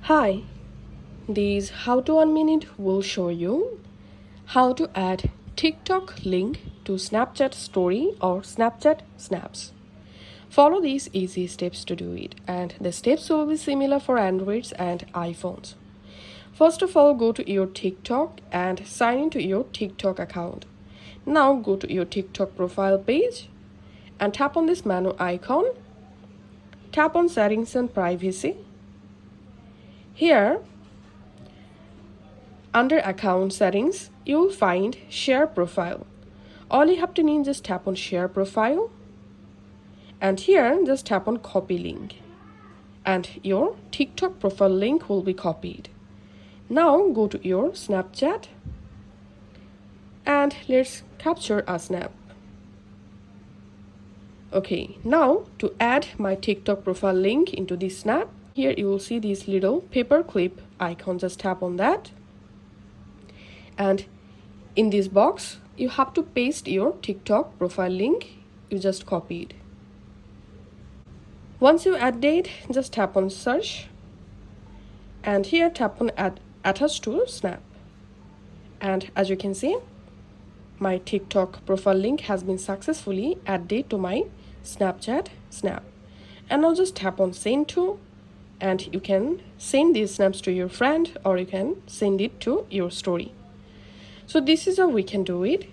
Hi, this How to 1 Minute will show you how to add TikTok link to Snapchat story or Snapchat snaps. Follow these easy steps to do it, and the steps will be similar for Androids and iPhones. First of all, go to your TikTok and sign into your TikTok account. Now go to your TikTok profile page and tap on this menu icon. Tap on settings and privacy. Here, under account settings, you will find share profile. All you have to need is just tap on share profile, and here just tap on copy link, and your TikTok profile link will be copied. Now go to your Snapchat and let's capture a snap. Okay, now to add my TikTok profile link into this snap, here you will see this little paper clip icon. Just tap on that, and in this box you have to paste your TikTok profile link you just copied. Once you add it, just tap on search, and here tap on add attach to snap, and as you can see, my TikTok profile link has been successfully added to my Snapchat snap. And now just tap on send to, and you can send these snaps to your friend, or you can send it to your story. So this is how we can do it.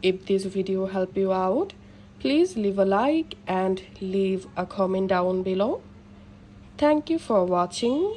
If this video helped you out, please leave a like and leave a comment down below. Thank you for watching.